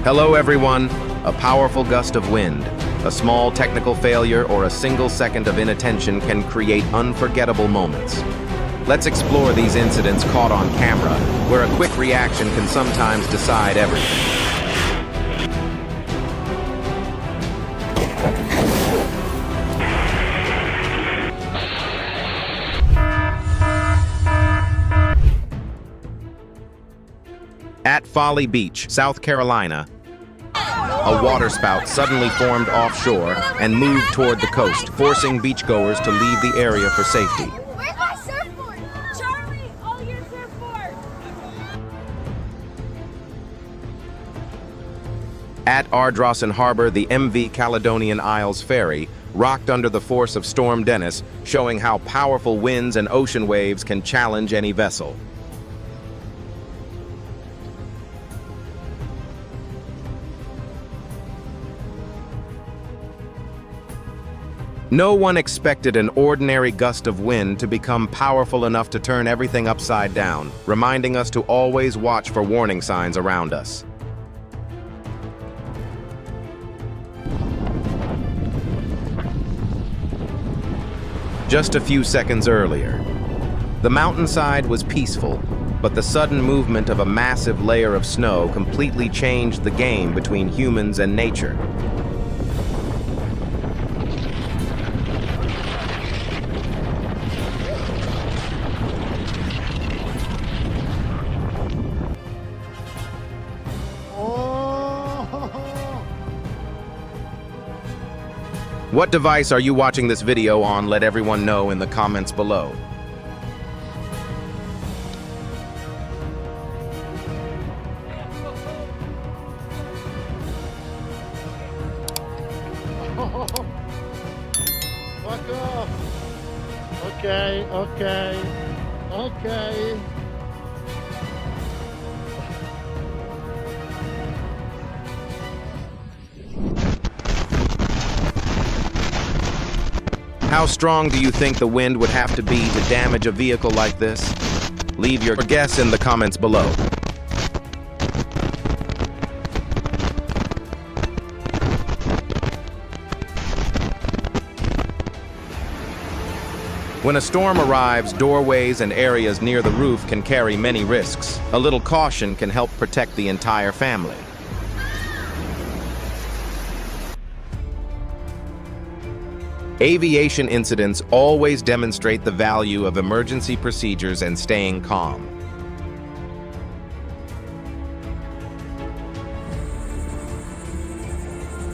Hello everyone. A powerful gust of wind, a small technical failure, or a single second of inattention can create unforgettable moments. Let's explore these incidents caught on camera, where a quick reaction can sometimes decide everything. At Folly Beach, South Carolina, a waterspout suddenly formed offshore and moved toward the coast, forcing beachgoers to leave the area for safety. Where's my surfboard? Charlie, oh, your surfboard! At Ardrossan Harbor, the MV Caledonian Isles ferry rocked under the force of Storm Dennis, showing how powerful winds and ocean waves can challenge any vessel. No one expected an ordinary gust of wind to become powerful enough to turn everything upside down, reminding us to always watch for warning signs around us. Just a few seconds earlier, the mountainside was peaceful, but the sudden movement of a massive layer of snow completely changed the game between humans and nature. What device are you watching this video on? Let everyone know in the comments below. Fuck off. Okay. How strong do you think the wind would have to be to damage a vehicle like this? Leave your guess in the comments below. When a storm arrives, doorways and areas near the roof can carry many risks. A little caution can help protect the entire family. Aviation incidents always demonstrate the value of emergency procedures and staying calm.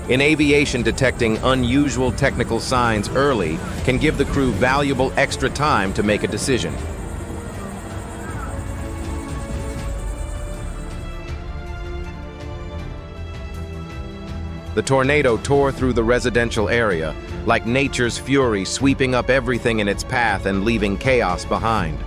In aviation, detecting unusual technical signs early can give the crew valuable extra time to make a decision. The tornado tore through the residential area, like nature's fury sweeping up everything in its path and leaving chaos behind.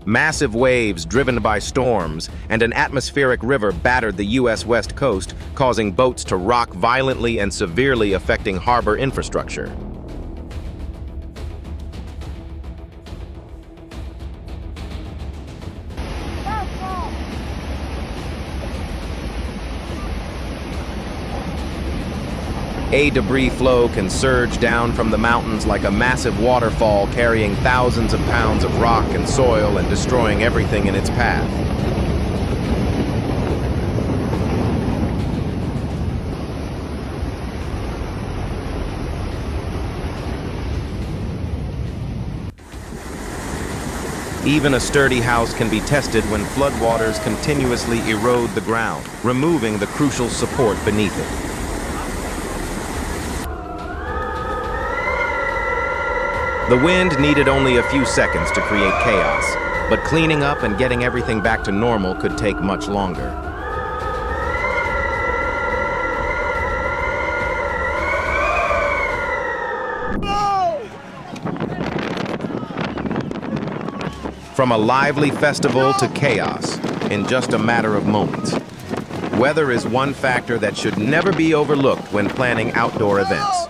Massive waves driven by storms and an atmospheric river battered the U.S. West Coast, causing boats to rock violently and severely affecting harbor infrastructure. A debris flow can surge down from the mountains like a massive waterfall, carrying thousands of pounds of rock and soil and destroying everything in its path. Even a sturdy house can be tested when floodwaters continuously erode the ground, removing the crucial support beneath it. The wind needed only a few seconds to create chaos, but cleaning up and getting everything back to normal could take much longer. From a lively festival to chaos in just a matter of moments. Weather is one factor that should never be overlooked when planning outdoor events.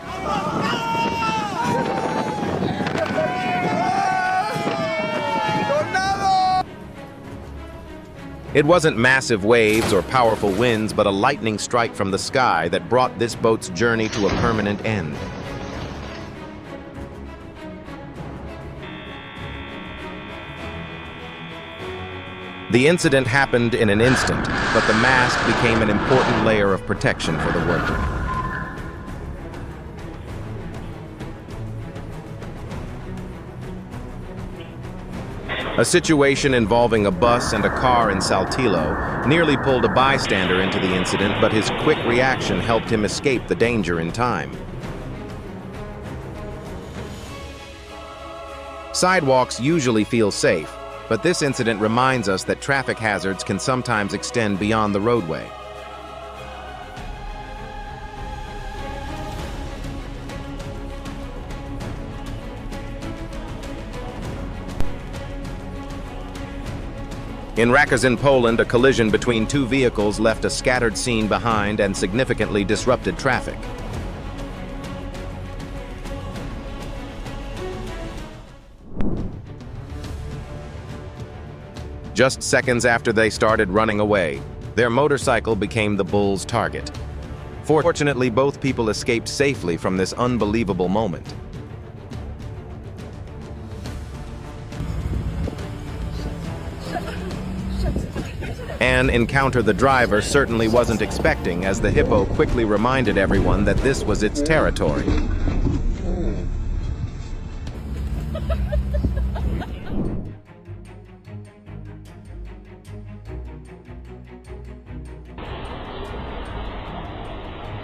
It wasn't massive waves or powerful winds, but a lightning strike from the sky that brought this boat's journey to a permanent end. The incident happened in an instant, but the mast became an important layer of protection for the worker. A situation involving a bus and a car in Saltillo nearly pulled a bystander into the incident, but his quick reaction helped him escape the danger in time. Sidewalks usually feel safe, but this incident reminds us that traffic hazards can sometimes extend beyond the roadway. In Rakocin, Poland, a collision between two vehicles left a scattered scene behind and significantly disrupted traffic. Just seconds after they started running away, their motorcycle became the bull's target. Fortunately, both people escaped safely from this unbelievable moment. An encounter the driver certainly wasn't expecting, as the hippo quickly reminded everyone that this was its territory.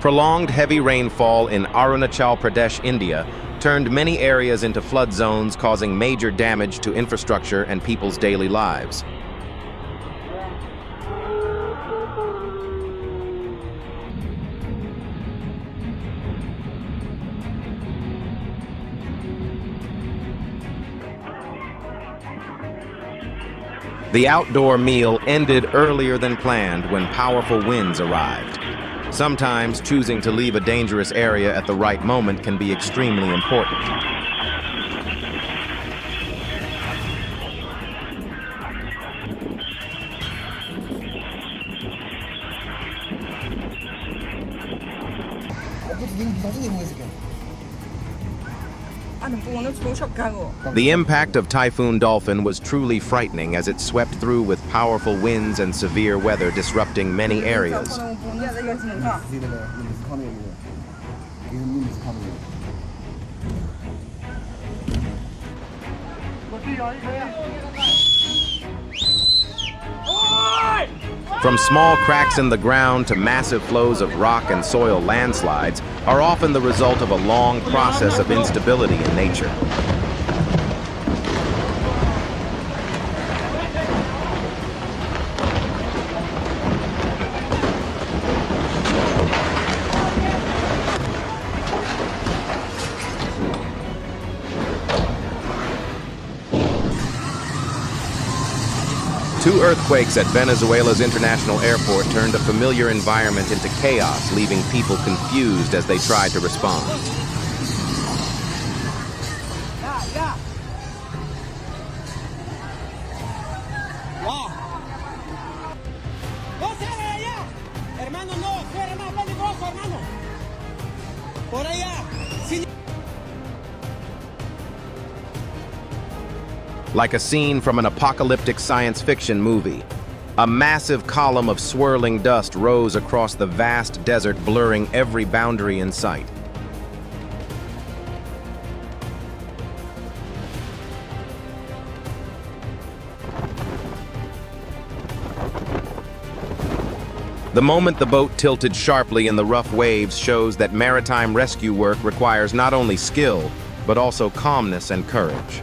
Prolonged heavy rainfall in Arunachal Pradesh, India, turned many areas into flood zones, causing major damage to infrastructure and people's daily lives. The outdoor meal ended earlier than planned when powerful winds arrived. Sometimes choosing to leave a dangerous area at the right moment can be extremely important. The impact of Typhoon Dolphin was truly frightening as it swept through with powerful winds and severe weather, disrupting many areas. From small cracks in the ground to massive flows of rock and soil, landslides are often the result of a long process of instability in nature. Two earthquakes at Venezuela's international airport turned a familiar environment into chaos, leaving people confused as they tried to respond. Like a scene from an apocalyptic science fiction movie, a massive column of swirling dust rose across the vast desert, blurring every boundary in sight. The moment the boat tilted sharply in the rough waves shows that maritime rescue work requires not only skill, but also calmness and courage.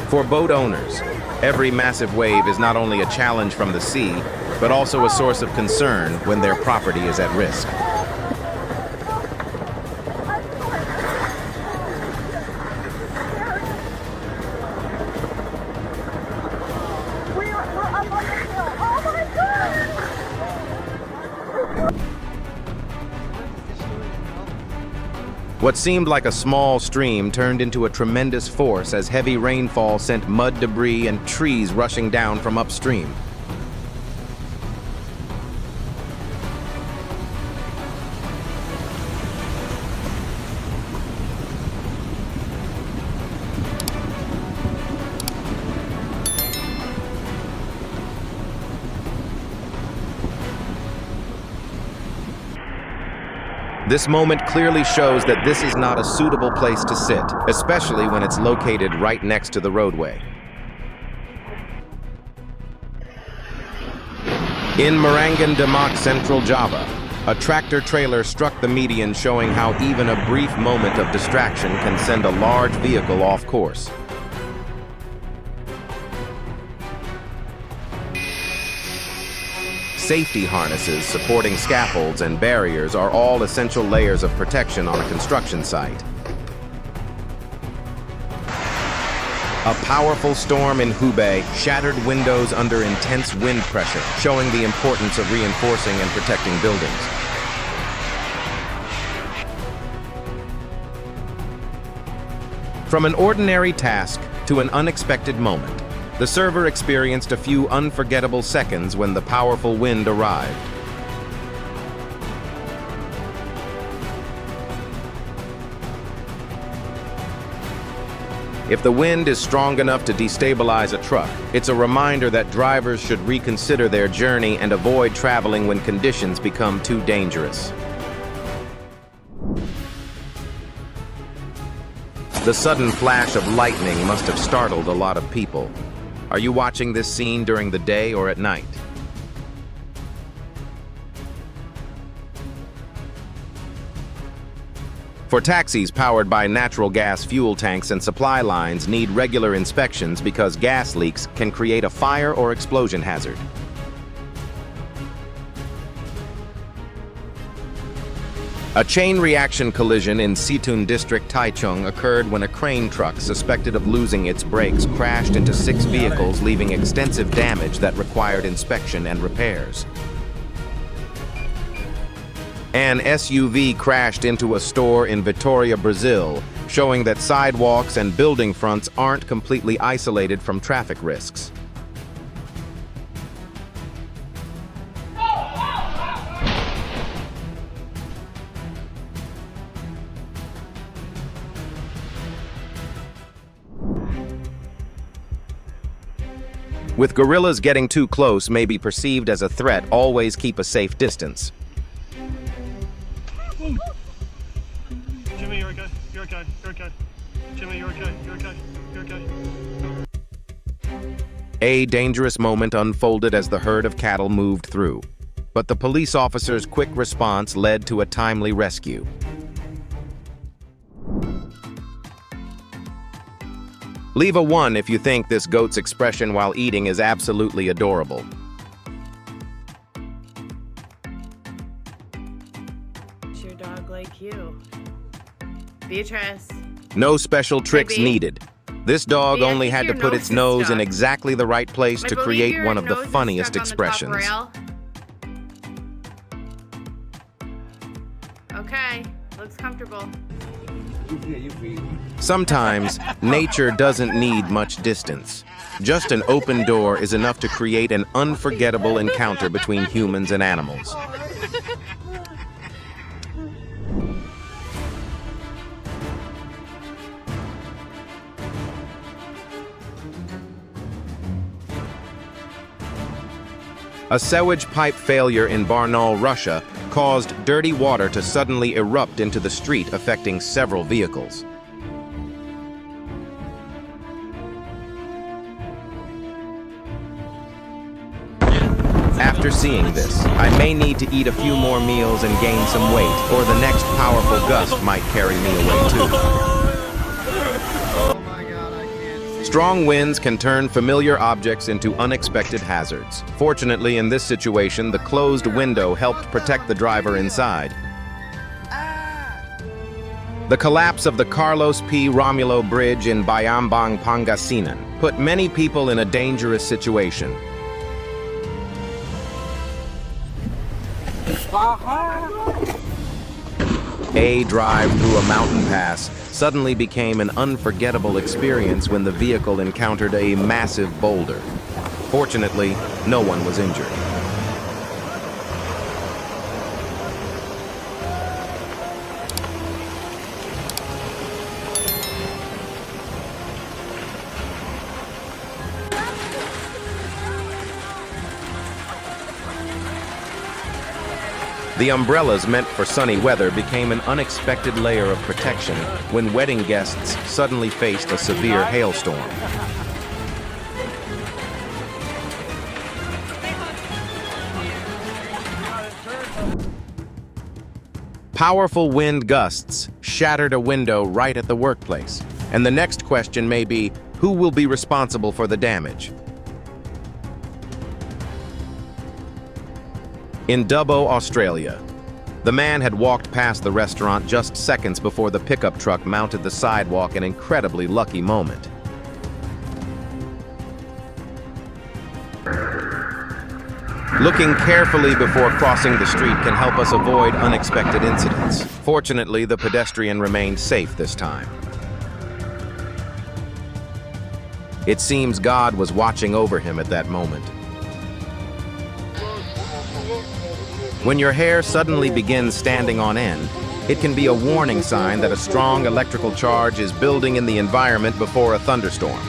For boat owners, every massive wave is not only a challenge from the sea, but also a source of concern when their property is at risk. What seemed like a small stream turned into a tremendous force as heavy rainfall sent mud debris and trees rushing down from upstream. This moment clearly shows that this is not a suitable place to sit, especially when it's located right next to the roadway. In Marangan Demak, Central Java, a tractor-trailer struck the median, showing how even a brief moment of distraction can send a large vehicle off course. Safety harnesses, supporting scaffolds, and barriers are all essential layers of protection on a construction site. A powerful storm in Hubei shattered windows under intense wind pressure, showing the importance of reinforcing and protecting buildings. From an ordinary task to an unexpected moment, the server experienced a few unforgettable seconds when the powerful wind arrived. If the wind is strong enough to destabilize a truck, it's a reminder that drivers should reconsider their journey and avoid traveling when conditions become too dangerous. The sudden flash of lightning must have startled a lot of people. Are you watching this scene during the day or at night? For taxis powered by natural gas fuel tanks and supply lines need regular inspections because gas leaks can create a fire or explosion hazard. A chain reaction collision in Situn District, Taichung occurred when a crane truck suspected of losing its brakes crashed into 6 vehicles, leaving extensive damage that required inspection and repairs. An SUV crashed into a store in Vitória, Brazil, showing that sidewalks and building fronts aren't completely isolated from traffic risks. With gorillas, getting too close may be perceived as a threat. Always keep a safe distance. Jimmy, you're okay. You're okay. You're okay. Jimmy, you're okay. You're okay. You're okay. A dangerous moment unfolded as the herd of cattle moved through, but the police officer's quick response led to a timely rescue. Leave a 1 if you think this goat's expression while eating is absolutely adorable. It's your dog like you. Beatrice. No special tricks Baby. needed. This dog Baby, I only think had to your put nose its is nose in stuck. exactly the right place I to believe create your one of the nose is funniest stuck on the top expressions. rail. Okay, looks comfortable. Sometimes, nature doesn't need much distance. Just an open door is enough to create an unforgettable encounter between humans and animals. A sewage pipe failure in Barnaul, Russia, caused dirty water to suddenly erupt into the street, affecting several vehicles. After seeing this, I may need to eat a few more meals and gain some weight, or the next powerful gust might carry me away too. Strong winds can turn familiar objects into unexpected hazards. Fortunately, in this situation, the closed window helped protect the driver inside. The collapse of the Carlos P. Romulo Bridge in Bayambang, Pangasinan, put many people in a dangerous situation. A drive through a mountain pass suddenly became an unforgettable experience when the vehicle encountered a massive boulder. Fortunately, no one was injured. The umbrellas meant for sunny weather became an unexpected layer of protection when wedding guests suddenly faced a severe hailstorm. Powerful wind gusts shattered a window right at the workplace, and the next question may be, who will be responsible for the damage? In Dubbo, Australia, the man had walked past the restaurant just seconds before the pickup truck mounted the sidewalk, an incredibly lucky moment. Looking carefully before crossing the street can help us avoid unexpected incidents. Fortunately, the pedestrian remained safe this time. It seems God was watching over him at that moment. When your hair suddenly begins standing on end, it can be a warning sign that a strong electrical charge is building in the environment before a thunderstorm.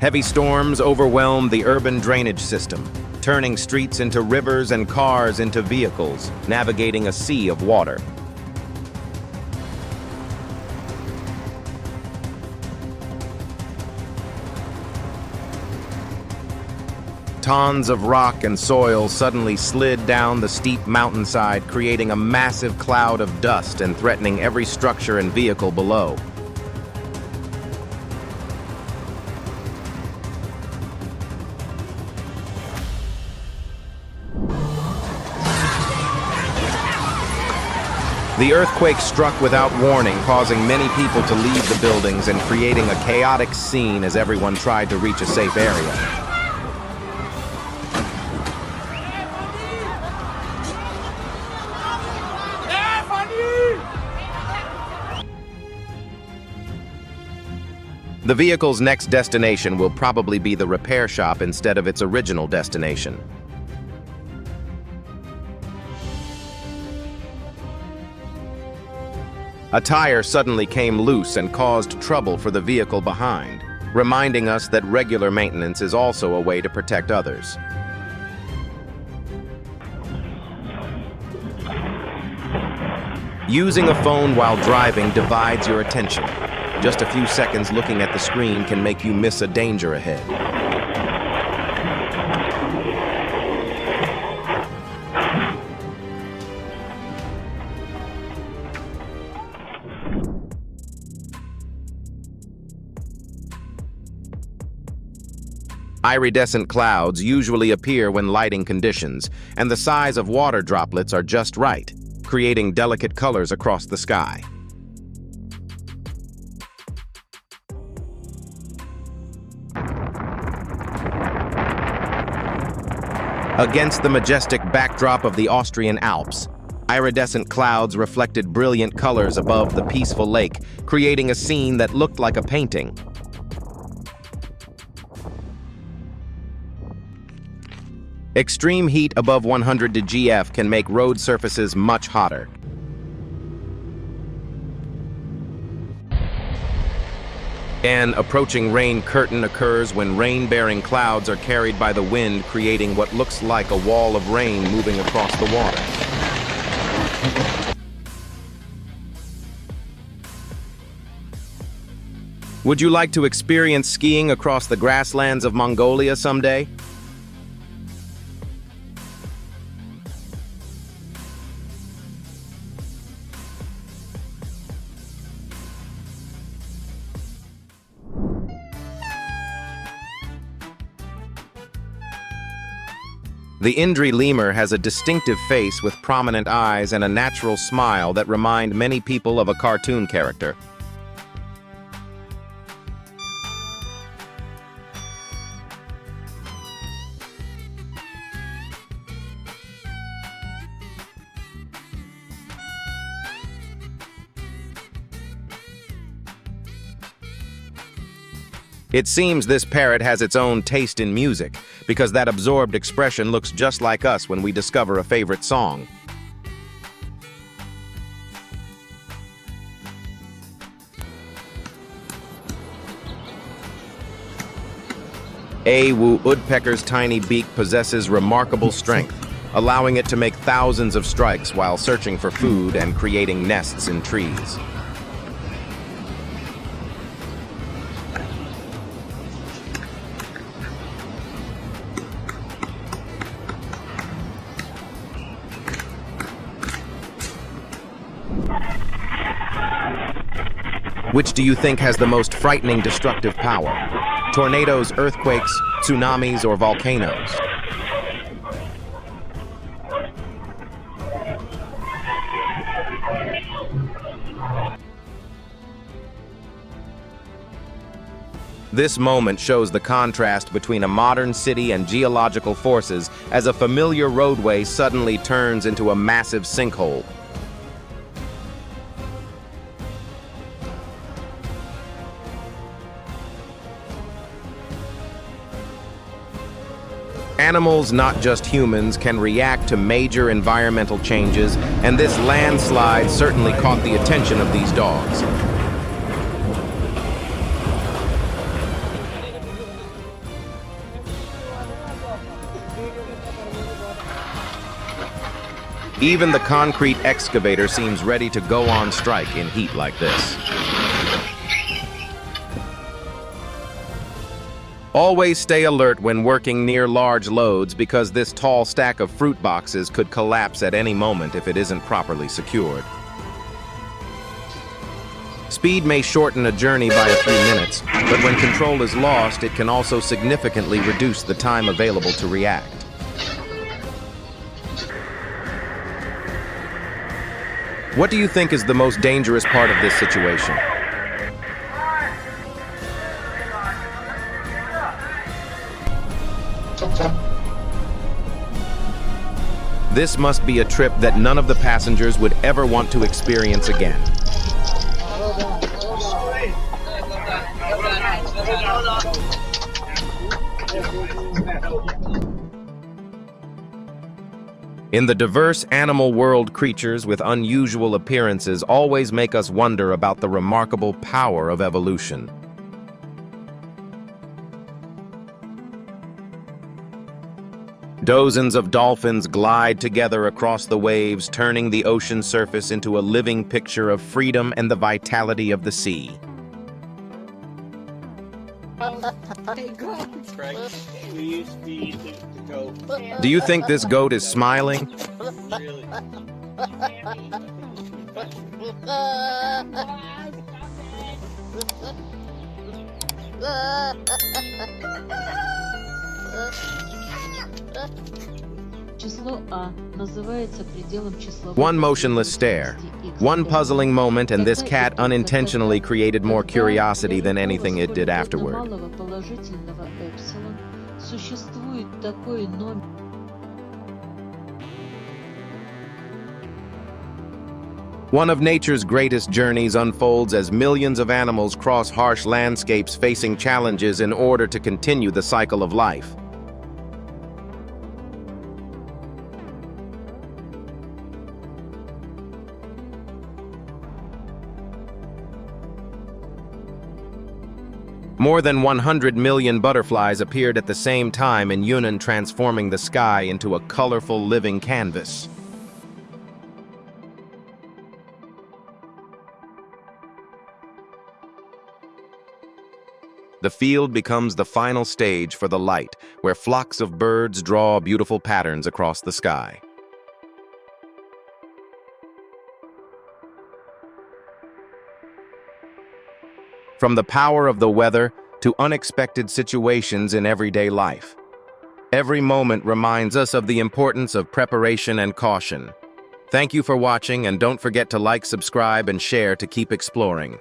Heavy storms overwhelm the urban drainage system, turning streets into rivers and cars into vehicles, navigating a sea of water. Tons of rock and soil suddenly slid down the steep mountainside, creating a massive cloud of dust and threatening every structure and vehicle below. The earthquake struck without warning, causing many people to leave the buildings and creating a chaotic scene as everyone tried to reach a safe area. The vehicle's next destination will probably be the repair shop instead of its original destination. A tire suddenly came loose and caused trouble for the vehicle behind, reminding us that regular maintenance is also a way to protect others. Using a phone while driving divides your attention. Just a few seconds looking at the screen can make you miss a danger ahead. Iridescent clouds usually appear when lighting conditions, and the size of water droplets are just right, creating delicate colors across the sky. Against the majestic backdrop of the Austrian Alps, iridescent clouds reflected brilliant colors above the peaceful lake, creating a scene that looked like a painting. Extreme heat above 100 GF can make road surfaces much hotter. An approaching rain curtain occurs when rain-bearing clouds are carried by the wind, creating what looks like a wall of rain moving across the water. Would you like to experience skiing across the grasslands of Mongolia someday? The Indri lemur has a distinctive face with prominent eyes and a natural smile that remind many people of a cartoon character. It seems this parrot has its own taste in music, because that absorbed expression looks just like us when we discover a favorite song. A woodpecker's tiny beak possesses remarkable strength, allowing it to make thousands of strikes while searching for food and creating nests in trees. Which do you think has the most frightening destructive power? Tornadoes, earthquakes, tsunamis, or volcanoes? This moment shows the contrast between a modern city and geological forces as a familiar roadway suddenly turns into a massive sinkhole. Animals, not just humans, can react to major environmental changes, and this landslide certainly caught the attention of these dogs. Even the concrete excavator seems ready to go on strike in heat like this. Always stay alert when working near large loads because this tall stack of fruit boxes could collapse at any moment if it isn't properly secured. Speed may shorten a journey by a few minutes, but when control is lost, it can also significantly reduce the time available to react. What do you think is the most dangerous part of this situation? This must be a trip that none of the passengers would ever want to experience again. In the diverse animal world, creatures with unusual appearances always make us wonder about the remarkable power of evolution. Dozens of dolphins glide together across the waves, turning the ocean surface into a living picture of freedom and the vitality of the sea. Do you think this goat is smiling? One motionless stare, one puzzling moment, and this cat unintentionally created more curiosity than anything it did afterward. One of nature's greatest journeys unfolds as millions of animals cross harsh landscapes facing challenges in order to continue the cycle of life. More than 100 million butterflies appeared at the same time in Yunnan, transforming the sky into a colorful living canvas. The field becomes the final stage for the light, where flocks of birds draw beautiful patterns across the sky. From the power of the weather to unexpected situations in everyday life, every moment reminds us of the importance of preparation and caution. Thank you for watching, and don't forget to like, subscribe, and share to keep exploring.